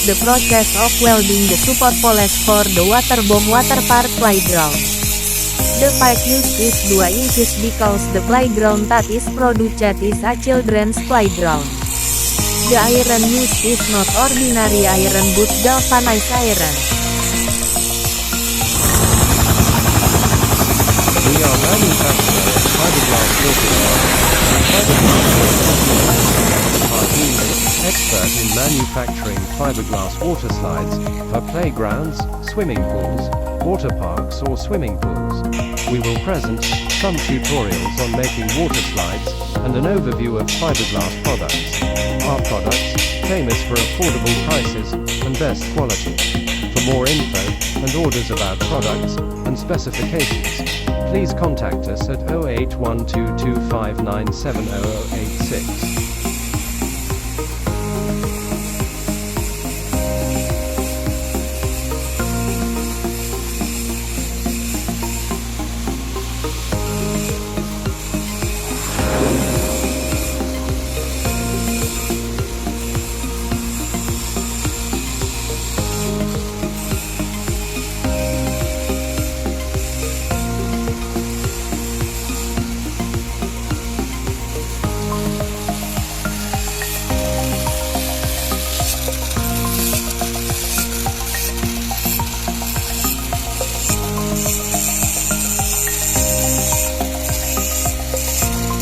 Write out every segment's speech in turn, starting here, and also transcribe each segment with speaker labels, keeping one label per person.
Speaker 1: is the process of welding the support poles for the Waterboom Waterpark playground. The pipe used is 2 inches because the playground that is produced is a children's playground. The iron used is not ordinary iron but galvanized iron.
Speaker 2: We are manufacturer of fiberglass water. Our team is expert in manufacturing fiberglass water slides for playgrounds, swimming pools, water parks or swimming pools. We will present some tutorials on making water slides and an overview of fiberglass products. Our products, famous for affordable prices and best quality. For more info and orders about products and specifications, please contact us at 081225970086.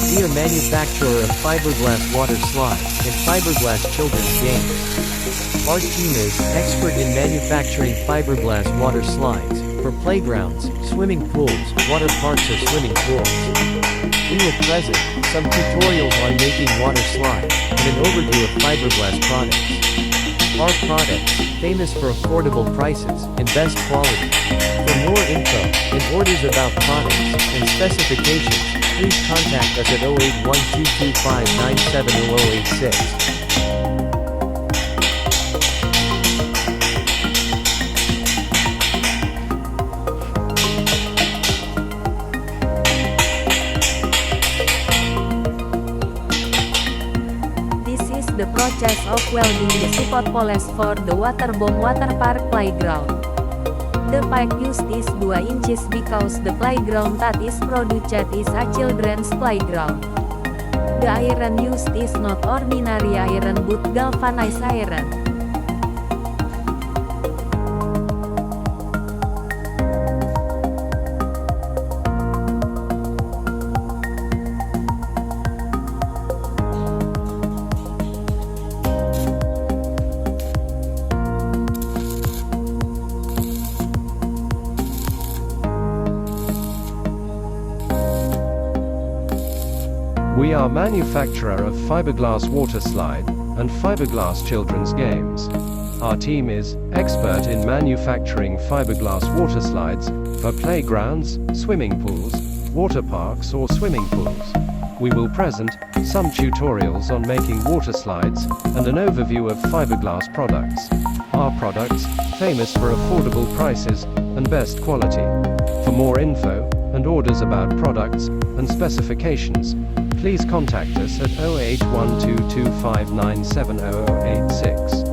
Speaker 3: We are manufacturer of fiberglass water slides and fiberglass children's games. Our team is expert in manufacturing fiberglass water slides for playgrounds, swimming pools, water parks or swimming pools. We will present some tutorials on making water slides and an overview of fiberglass products. Our products, famous for affordable prices and best quality. For more info and orders about products and specifications, please contact us at 081225970086.
Speaker 1: This is the process of welding the support poles for the Waterboom Waterpark playground. The pipe used is 2 inches because the playground that is produced is a children's playground. The iron used is not ordinary iron but galvanized iron.
Speaker 2: We are manufacturer of fiberglass water slide and fiberglass children's games. Our team is expert in manufacturing fiberglass water slides for playgrounds, swimming pools, water parks or swimming pools. We will present some tutorials on making water slides and an overview of fiberglass products. Our products, famous for affordable prices and best quality. For more info and orders about products and specifications, please contact us at 081225970086.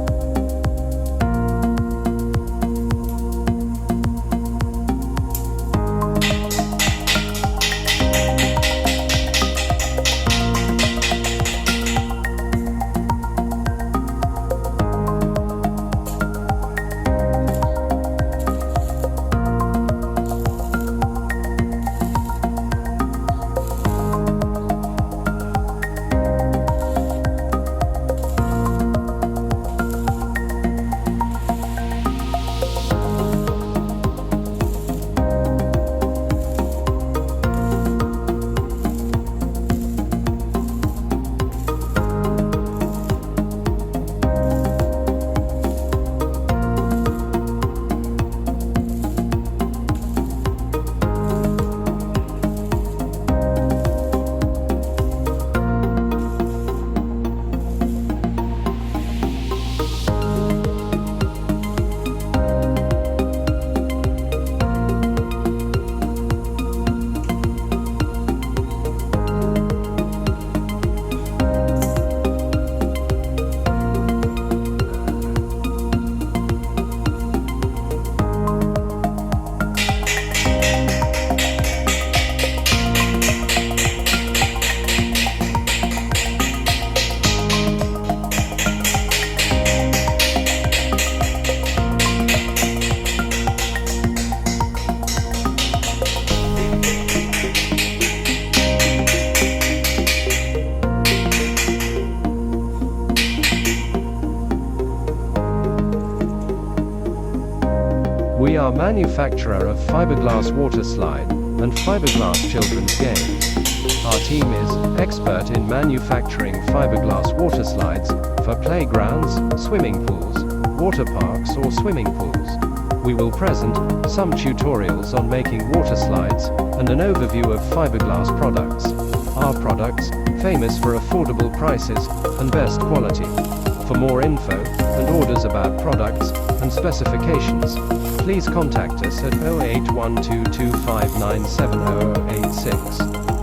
Speaker 2: We are manufacturer of fiberglass water slide and fiberglass children's games. Our team is expert in manufacturing fiberglass water slides for playgrounds, swimming pools, water parks or swimming pools. We will present some tutorials on making water slides and an overview of fiberglass products. Our products, famous for affordable prices and best quality. For more info and orders about products and specifications, please contact us at 081225970086.